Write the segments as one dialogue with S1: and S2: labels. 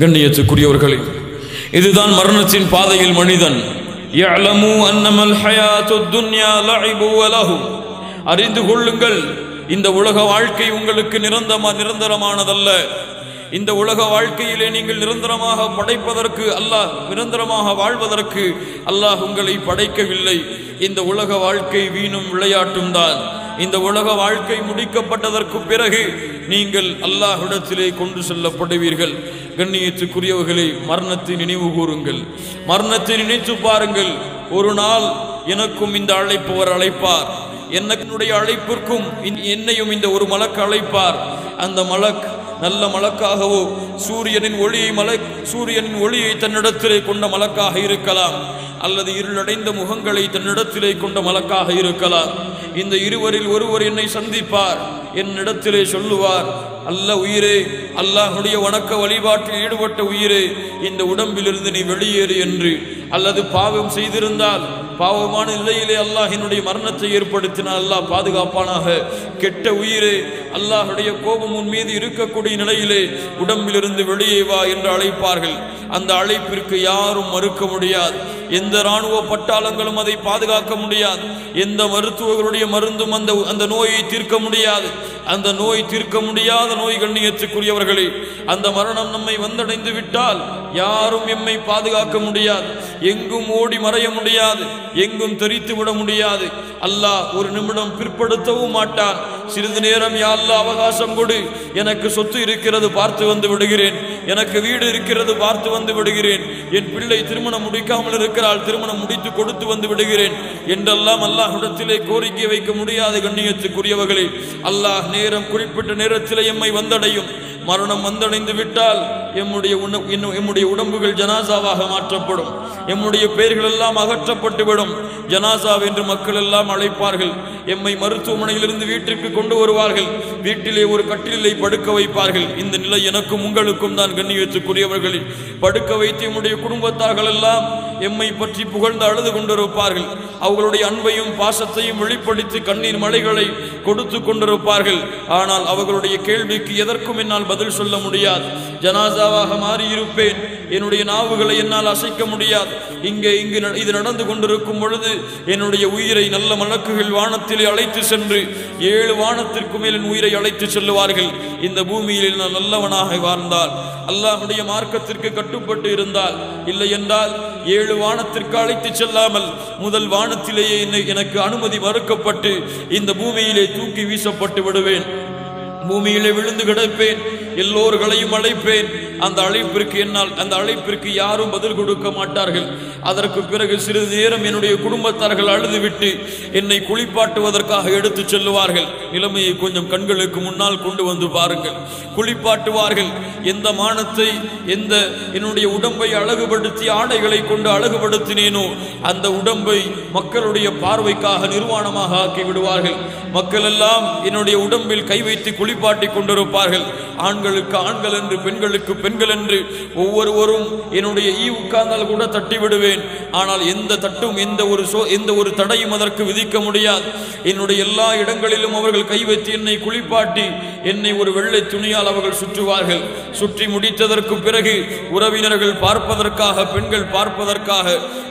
S1: கண்ணியத்துக்குரியவர்களே, இதுதான் மரணத்தின் பாதையில் மனிதன் யஅலமு அன்னமல் ஹயாத்துத் துன்யா லஇபு வ லஹு, அறிந்து கொள்ளுங்கள், இந்த உலக வாழ்க்கை உங்களுக்கு நிரந்தரமானதல்ல. இந்த உலக வாழ்க்கையிலே நீங்கள் நிரந்தரமாக படைப்பதற்கு அல்லாஹ், நிரந்தரமாக வாழ்வதற்கு அல்லாஹ் உங்களை படைக்கவில்லை. இந்த உலக வாழ்க்கை வீணும் விளையாட்டும் தான். இந்த உலக வாழ்க்கை முடிக்கப்பட்டதற்கு பிறகு நீங்கள் அல்லாஹ்விடத்திலே கொண்டு செல்லப்படுவீர்கள். கண்ணியத்துக்குரியவர்களே, மரணத்தை நினைவு கூறுங்கள், மரணத்தை நினைத்து பாருங்கள். ஒரு நாள் எனக்கும் இந்த அழைப்பவர் அழைப்பார், என்னுடைய அழைப்பிற்கும் என்னையும் இந்த ஒரு மலக்கு அழைப்பார். அந்த மலக் நல்ல மலக்காகவோ சூரியனின் ஒளியை தன்னிடத்திலே கொண்ட மலக்காக இருக்கலாம், அல்லது இருளடைந்த முகங்களை தன்னிடத்திலே கொண்ட மலக்காக இருக்கலாம். இந்த இருவரில் ஒருவர் என்னை சந்திப்பார், என்னிடத்திலே சொல்லுவார், அல்ல உயிரே, அல்லாஹுடைய வணக்க வழிபாட்டில் ஈடுபட்ட உயிரே, இந்த உடம்பிலிருந்து நீ வெளியேறு என்று. அல்லது பாவம் செய்திருந்தால், பாவமான நிலையிலே அல்லாஹ் என்னுடைய மரணத்தை ஏற்படுத்தினால் அல்லாஹ் பாதுகாப்பானாக, கெட்ட உயிரே, அல்லாஹுடைய கோபம் உன் மீது இருக்கக்கூடிய நிலையிலே உடம்பிலிருந்து வெளியே வா என்று அழைப்பார்கள். அந்த அழைப்பிற்கு யாரும் மறுக்க முடியாது. எந்த இராணுவ பட்டாளங்களும் அதை பாதுகாக்க முடியாது. எந்த மருத்துவர்களுடைய மருந்தும் அந்த நோயை தீர்க்க முடியாது. அந்த நோய் தீர்க்க முடியாத நோய். கண்ணியத்துக்குரியவர்களே, அந்த மரணம் நம்மை வந்தடைந்து விட்டால் யாரும் எம்மை பாதுகாக்க முடியாது. எங்கும் ஓடி மறைய முடியாது, எங்கும் தெரித்து விட முடியாது. அல்லாஹ் ஒரு நிமிடம் பிற்படுத்தவும் மாட்டான். சிறிது நேரம் யா அல்லாஹ் அவகாசம் கொடு, எனக்கு சொத்து இருக்கிறது பார்த்து வந்து விடுகிறேன், எனக்கு வீடு இருக்கிறது பார்த்து வந்து விடுகிறேன், என் பிள்ளை திருமணம் முடிக்காமல் இருக்கிறாள், திருமணம் முடித்து கொடுத்து வந்து விடுகிறேன் என்றெல்லாம் அல்லாஹ்விடத்திலே கோரிக்கை வைக்க முடியாது. கண்ணியத்துக்குரியவர்களே, அல்லாஹ் நேரம் குறிப்பிட்ட நேரத்திலே எம்மை வந்தடையும். மரணம் வந்தடைந்து விட்டால் எம்முடைய உடம்புகள் ஜனாசாவாக மாற்றப்படும். எம்முடைய பெயர்கள் எல்லாம் அகற்றப்பட்டுவிடும். ஜனாசா என்று மக்கள் எல்லாம் அழைப்பார்கள். எம்மை மருத்துவமனையிலிருந்து வீட்டிற்கு கொண்டு வருவார்கள். வீட்டிலே ஒரு கட்டிலை படுக்க வைப்பார்கள். இந்த நிலை எனக்கும் உங்களுக்கும் தான். கண்ணியத்துக்குரியவர்களே, படுக்க வைத்து எம்முடைய குடும்பத்தார்கள் எல்லாம் எம்மை பற்றி புகழ்ந்து அழுது கொண்டிருப்பார்கள். அவர்களுடைய அன்பையும் பாசத்தையும் வெளிப்படுத்தி கண்ணீர் மலைகளை கொடுத்து கொண்டிருப்பார்கள். ஆனால் அவர்களுடைய கேள்விக்கு எதற்கும் என்னால் பதில் சொல்ல முடியாது. ஜனாசாவாக மாறியிருப்பேன். என்னுடைய நாவுகளை என்னால் அசைக்க முடியாது. இங்கு இது நடந்து கொண்டிருக்கும் பொழுது என்னுடைய உயிரை நல்ல மலக்குகள் வானத்திலே அழைத்து சென்று 7 வானத்திற்கு மேல் என் உயிரை அழைத்து செல்லுவார்கள். இந்த பூமியில் நான் நல்லவனாக வாழ்ந்தால், அல்லாஹ்வுடைய மார்க்கத்திற்கு கட்டுப்பட்டு இருந்தால், இல்லை என்றால் 7 வானத்திற்கு அழைத்து செல்லாமல் முதல் வானத்திலேயே எனக்கு அனுமதி மறுக்கப்பட்டு இந்த பூமியிலே தூக்கி வீசப்பட்டு விடுவேன். பூமியிலே விழுந்து கிடப்பேன். எல்லோர்களையும் அழைப்பேன். அந்த அழைப்பிற்கு யாரும் பதில் கொடுக்க மாட்டார்கள். அதற்கு பிறகு சிறிது நேரம் என்னுடைய குடும்பத்தார்கள் அழுதுவிட்டு என்னை குளிப்பாட்டுவதற்காக எடுத்து செல்லுவார்கள். நிலைமையை கொஞ்சம் கண்களுக்கு முன்னால் கொண்டு வந்து பாருங்கள். குளிப்பாட்டுவார்கள். எந்த மானத்தை, என்னுடைய உடம்பை அழகுபடுத்தி ஆடைகளை கொண்டு அழகுபடுத்தினேனோ அந்த உடம்பை மக்களுடைய பார்வைக்காக நிர்வாணமாக ஆக்கி விடுவார்கள். மக்கள் எல்லாம் என்னுடைய உடம்பில் கை வைத்து குளிப்பாட்டி கொண்டிருப்பார்கள். ஆண்களுக்கு ஆண்கள் என்று, பெண்களுக்கு பெண்கள் என்று, ஒவ்வொருவரும் என்னுடைய உட்கார்ந்தால் கூட தட்டி விடுவேன். ஆனால் எந்த தட்டும் எந்த ஒரு தடையும் அதற்கு விதிக்க முடியாது. என்னுடைய எல்லா இடங்களிலும் அவர்கள் கை வைத்து என்னை குளிப்பாட்டி என்னை ஒரு வெள்ளை துணியால் அவர்கள் சுற்றுவார்கள். சுற்றி முடித்ததற்கு பிறகு உறவினர்கள் பார்ப்பதற்காக, பெண்கள் பார்ப்பதற்காக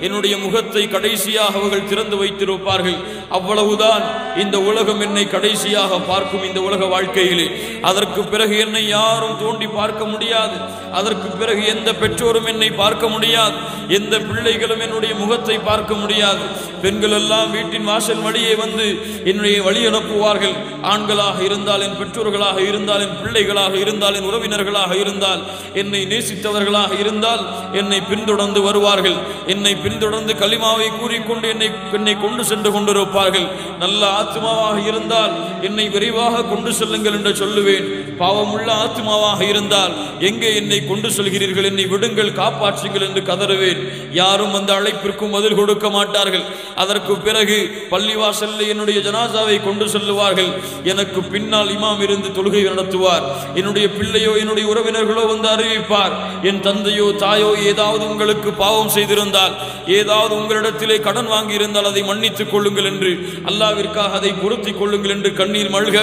S1: என்னுடைய முகத்தை கடைசியாக அவர்கள் திறந்து வைத்திருப்பார்கள். அவ்வளவுதான். இந்த உலகம் என்னை கடைசியாக பார்க்கும். இந்த உலக வாழ்க்கையிலே அதற்கு பிறகு என்னை யாரும் தோண்டி பார்க்க முடியாது. அதற்கு பிறகு எந்த பெற்றோரும் என்னை பார்க்க முடியாது. எந்த பிள்ளைகளும் என்னுடைய முகத்தை பார்க்க முடியாது. பெண்கள் எல்லாம் வீட்டின் வாசல் வழியே வந்து என்னுடைய வழி அனுப்புவார்கள். ஆண்களாக இருந்தால், என் பெற்றோர்களாக இருந்தால், என் பிள்ளைகளாக இருந்தால், என் உறவினர்களாக இருந்தால், என்னை நேசித்தவர்களாக இருந்தால் என்னை பின்தொடர்ந்து வருவார்கள். என்னை பின்தொடர்ந்து கலிமாவை கூறிக்கொண்டு என்னை கொண்டு சென்று கொண்டிருப்பார்கள். நல்ல ஆத்மாவாக இருந்தால் என்னை விரைவாக கொண்டு செல்லுங்கள் என்று சொல்லுவேன். பாவமுள்ள ஆத்மாவாக இருந்தால் எங்கே என்னை கொண்டு செல்கிறீர்கள், என்னை விடுங்கள், காப்பாற்றுங்கள் என்று கதறுவேன். யாரும் அந்த அழைப்பிற்கும் பதில் கொடுக்க மாட்டார்கள். அதற்கு பிறகு பள்ளிவாசலில் என்னுடைய ஜனாசாவை கொண்டு செல்லுவார்கள். எனக்கு பின்னால் இமாம் இருந்து தொழுகை நடத்துவார். என்னுடைய பிள்ளையோ என்னுடைய உறவினர்களோ வந்து அறிவிப்பார், என் தந்தையோ தாயோ ஏதாவது உங்களுக்கு பாவம் செய்திருந்தால், ஏதாவது உங்களிடத்திலே கடன் வாங்கி இருந்தால் அதை மன்னித்துக் கொள்ளுங்கள் என்று, அல்லாவிற்காக அதை பொருத்திக் கொள்ளுங்கள் என்று கண்ணீர் மல்க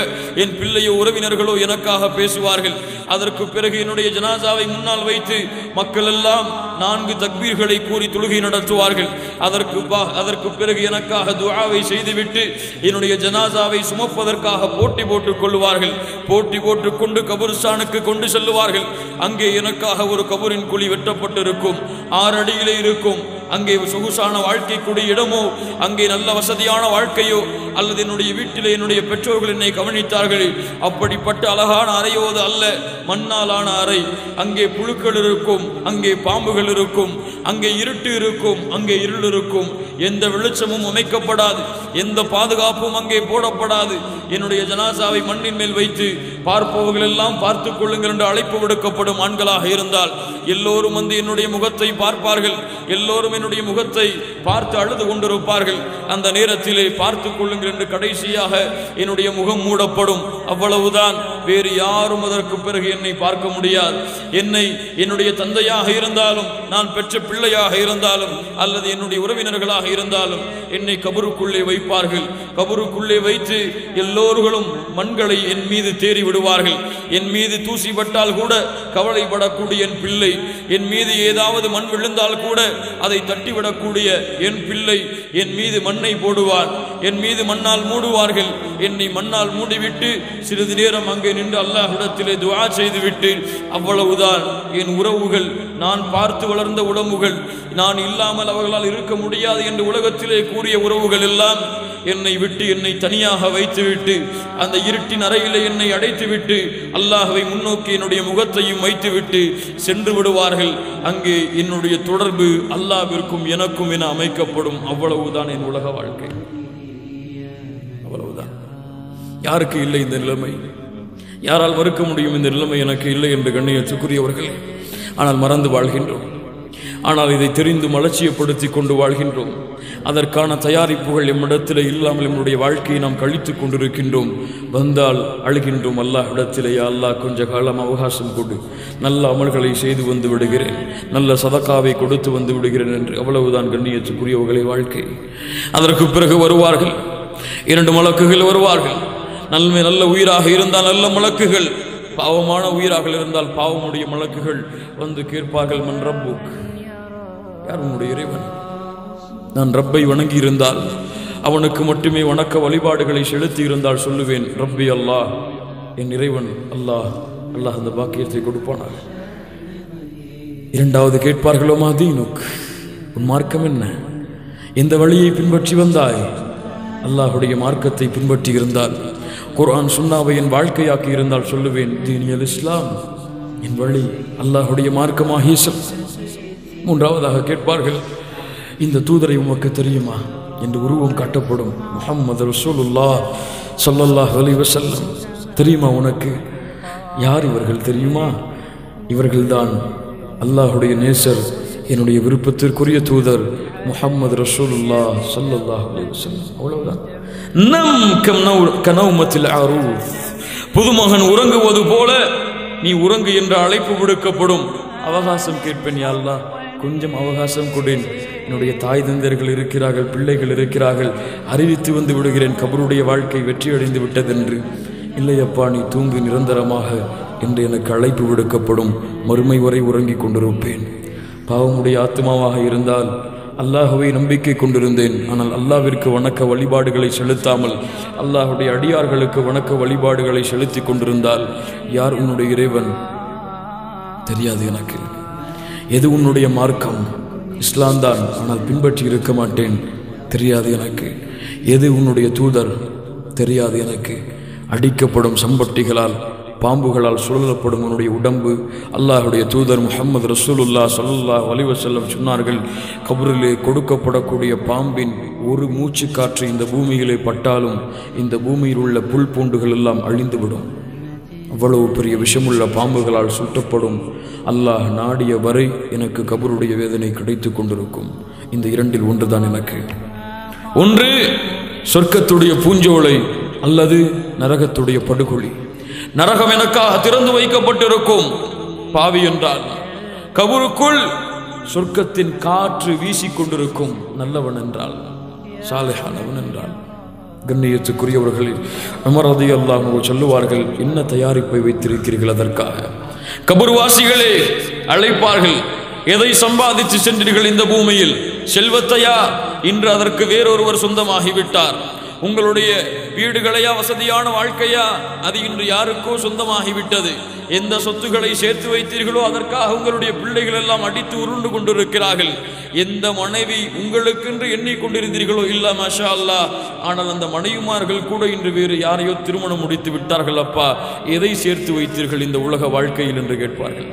S1: என் பிள்ளையோ உறவினர்களோ எனக்காக என்பதாக பேசுவார்கள். அதற்கு பிறகு என்னுடைய ஜனாசாவை முன்னால் வைத்து மக்கள் எல்லாம் 4 தக்பீர்களை கூறி தொழுகை நடத்துவார்கள். அதற்கு பிறகு எனக்காக துஆவை செய்துவிட்டு என்னுடைய ஜனாசாவை சுமப்பதற்காக போட்டி போட்டுக் கொள்வார்கள். போட்டி போட்டுக் கொண்டு கபூர்ஸ்தானுக்கு கொண்டு செல்லுவார்கள். அங்கே எனக்காக ஒரு கபூரின் குழி வெட்டப்பட்டிருக்கும், 6 அடியிலே இருக்கும். அங்கே சொகுசான வாழ்க்கைக்குரிய இடமோ, அங்கே நல்ல வசதியான வாழ்க்கையோ, அல்லது என்னுடைய வீட்டிலே என்னுடைய பெற்றோர்கள் என்னை கவனித்தார்கள். அப்படிப்பட்ட அழகான அறையோது அல்ல, மண்ணாலான அறை. அங்கே புழுக்கள் இருக்கும், அங்கே பாம்புகள் இருக்கும், அங்கே இருட்டு இருக்கும், அங்கே இருள் இருக்கும். எந்த வெளிச்சமும் அமைக்கப்படாது, எந்த பாதுகாப்பும் அங்கே போடப்படாது. என்னுடைய ஜனாசாவை மண்ணின் மேல் வைத்து பார்ப்பவர்கள் எல்லாம் பார்த்துக் கொள்ளுங்கள் என்று அழைப்பு விடுக்கப்படும் ஆண்களாக இருந்தால் எல்லோரும் வந்து என்னுடைய முகத்தை பார்ப்பார்கள். எல்லோரும் என்னுடைய முகத்தை பார்த்து அழுது கொண்டிருப்பார்கள். அந்த நேரத்திலே பார்த்துக் கொள்ளுங்கள் என்று கடைசியாக என்னுடைய முகம் மூடப்படும். அவ்வளவுதான். வேறு யாரும் அதற்கு பிறகு என்னை பார்க்க முடியாது. என்னுடைய தந்தையாக இருந்தாலும், நான் பெற்ற பிள்ளையாக இருந்தாலும், அல்லது என்னுடைய உறவினர்களாக இருந்தாலும் என்னை கபருக்குள்ளே வைப்பார்கள். கபருக்குள்ளே வைத்து எல்லோர்களும் மண்களை என் மீது தேறி விடுவார்கள். என் மீது தூசி பட்டால் கூட கவலைப்படக்கூடிய என் பிள்ளை, என் மீது ஏதாவது மண் விழுந்தால் கூட அதை தட்டிவிடக்கூடிய என் பிள்ளை என் மீது மண்ணை போடுவார். என் மீது மண்ணால் மூடுவார்கள். என்னை மண்ணால் மூடிவிட்டு சிறிது நேரம் அங்கே நின்று அல்லாஹ்விடத்திலே துஆ செய்துவிட்டு அவ்வளவுதான். என் உறவுகள், நான் பார்த்து வளர்ந்த உடம்புகள், நான் இல்லாமல் அவர்களால் இருக்க முடியாது என்று உலகத்திலே கூறிய உறவுகள் எல்லாம் என்னை விட்டு என்னை தனியாக வைத்துவிட்டு அந்த இருட்டின் அறையிலே என்னை அடைத்துவிட்டு அல்லாஹ்வை முன்னோக்கி என்னுடைய முகத்தையும் வைத்துவிட்டு சென்று விடுவார்கள். அங்கே என்னுடைய தொடர்பு அல்லாஹ்விற்கும் எனக்கும் என அமைக்கப்படும். அவ்வளவுதான் என் உலக வாழ்க்கை. அவ்வளவுதான். யாருக்கு இல்லை இந்த நிலைமை? யாரால் மறுக்க முடியும் இந்த நிலைமை எனக்கு இல்லை என்று கண்ணியத்துக்குரியவர்களே? ஆனால் மறந்து வாழ்கின்றோம். ஆனால் இதை தெரிந்து அலட்சியப்படுத்தி கொண்டு வாழ்கின்றோம். அதற்கான தயாரிப்புகள் எம்மிடத்திலே இல்லாமல் நம்முடைய வாழ்க்கையை நாம் கழித்துக் கொண்டிருக்கின்றோம். வந்தால் அழுகின்றோம் அல்லாஹ்விடத்திலே, அல்லாஹ் கொஞ்ச காலம் அவகாசம் கொடு, நல்ல அமல்களை செய்து வந்து விடுகிறேன், நல்ல சதக்காவை கொடுத்து வந்து விடுகிறேன் என்று. அவ்வளவுதான் கண்ணியத்துக்குரியவர்களே வாழ்க்கை. அதற்கு பிறகு வருவார்கள் 2 மலக்குகள் வருவார்கள். நல்ல உயிராக இருந்தால் நல்ல மலக்குகள், பாவமான உயிராக இருந்தால் பாவமுடைய மலக்குகள் வந்து கேட்பார்கள், மன் ரப்புக், யார் உன்னுடைய இறைவன்? நான் ரப்பை வணங்கி இருந்தால், அவனுக்கு மட்டுமே வணக்க வழிபாடுகளை செலுத்தி இருந்தால் சொல்லுவேன், ரப்பி அல்லாஹ், என் இறைவன் அல்லாஹ். அல்லாஹ் அந்த பாக்கியத்தை கொடுப்பானாக. 2வது கேட்பார்களோ, மா தீனுக், உன் மார்க்கம் என்ன? எந்த வழியை பின்பற்றி வந்தாய்? அல்லாஹுடைய மார்க்கத்தை பின்பற்றி இருந்தால், குர்ஆன் சுன்னாவை என் வாழ்க்கையாக்கி இருந்தால் சொல்லுவேன், தீனியல் இஸ்லாம், என் வழி அல்லாஹுடைய மார்க்கமாகிய இஸ்லாம். 3வதாக கேட்பார்கள், இந்த தூதரை உமக்கு தெரியுமா என்று உருவம் காட்டப்படும். முஹம்மது ரசூலுல்லாஹ் ஸல்லல்லாஹு அலைஹி வஸல்லம், தெரியுமா உனக்கு? யார் இவர்கள் தெரியுமா? இவர்கள்தான் அல்லாஹுடைய நேசர், என்னுடைய விருப்பத்திற்குரிய தூதர் முஹம்மது ரசூலுல்லாஹ் ஸல்லல்லாஹு அலைஹி வஸல்லம். அவ்வளவுதான். நம் கனௌமத்தில் அரூஸ், புதுமகன் உறங்குவது போல நீ உறங்கு என்ற அழைப்பு விடுக்கப்படும். அவகாசம் கேட்பேன், யா அல்லாஹ் கொஞ்சம் அவகாசம் கொடேன், என்னுடைய தாய் தந்தர்கள் இருக்கிறார்கள், பிள்ளைகள் இருக்கிறார்கள், அறிவித்து வந்து விடுகிறேன் கபருடைய வாழ்க்கை வெற்றியடைந்து விட்டதென்று. இல்லையப்பா, நீ தூங்கு நிரந்தரமாக என்று எனக்கு அழைப்பு விடுக்கப்படும். மறுமை வரை உறங்கிக் கொண்டிருப்பேன். பாவமுடைய ஆத்மாவாக இருந்தால் அல்லாஹுவை நம்பிக்கை கொண்டிருந்தேன், ஆனால் அல்லாஹ்விற்கு வணக்க வழிபாடுகளை செலுத்தாமல் அல்லாஹுடைய அடியார்களுக்கு வணக்க வழிபாடுகளை செலுத்தி கொண்டிருந்தால், யார் உன்னுடைய இறைவன் தெரியாது எனக்கு. எது உன்னுடைய மார்க்கம்? இஸ்லாம் தான், ஆனால் பின்பற்றி இருக்க மாட்டேன், தெரியாது எனக்கு. எது உன்னுடைய தூதர்? தெரியாது எனக்கு. அடிக்கப்படும் சம்பட்டிகளால், பாம்புகளால் சுழலப்படும் உன்னுடைய உடம்பு. அல்லாஹுடைய தூதர் முஹம்மது ரசூலுல்லாஹ் ஸல்லல்லாஹு அலைஹி வஸல்லம் சொன்னார்கள், கபரிலே கொடுக்கப்படக்கூடிய பாம்பின் ஒரு மூச்சு காற்று இந்த பூமியிலே பட்டாலும் இந்த பூமியில் உள்ள புல் பூண்டுகள் எல்லாம் அழிந்துவிடும். அவ்வளவு பெரிய விஷமுள்ள பாம்புகளால் சுட்டப்படும். அல்லாஹ் நாடிய வரை எனக்கு கபருடைய வேதனை கிடைத்து கொண்டிருக்கும். இந்த 2ல் ஒன்றுதான் எனக்கு. ஒன்று சொர்க்கத்துடைய பூஞ்சோலை, அல்லது நரகத்துடைய படுகொலி. நரகம் எனக்காக திறந்து வைக்கப்பட்டிருக்கும். பாவி என்றால் கபருக்குள் சொர்க்கத்தின் காற்று வீசிக்கொண்டிருக்கும். நல்லவன் என்றால், சாலிஹானவன் என்றால் கண்ணியத்துக்குரியவர்கள் உமர் ரலியல்லாஹு அன்ஹு சொல்லுவார்கள், என்ன தயாரிப்பை வைத்திருக்கிறீர்கள் அதற்காக? கபர்வாசிகளே அழைப்பார்கள், எதை சம்பாதித்து சென்றீர்கள் இந்த பூமியில்? செல்வத்தையா? இன்று அதற்கு வேறொருவர் சொந்தமாகிவிட்டார். உங்களுடைய வீடுகளையா, வசதியான வாழ்க்கையா? அது இன்று யாருக்கோ சொந்தமாகிவிட்டது. எந்த சொத்துக்களை சேர்த்து வைத்தீர்களோ அதற்காக உங்களுடைய பிள்ளைகள் எல்லாம் அடித்து உருண்டு கொண்டிருக்கிறார்கள். எந்த மனைவி உங்களுக்கென்று எண்ணிக்கொண்டிருந்தீர்களோ இல்ல மாஷா அல்லாஹ், ஆனால் அந்த மனைவிமார்கள் கூட இன்று வேறு யாரையோ திருமணம் முடித்து விட்டார்கள். அப்பா, எதை சேர்த்து வைத்தீர்கள் இந்த உலக வாழ்க்கையில் என்று கேட்பார்கள்.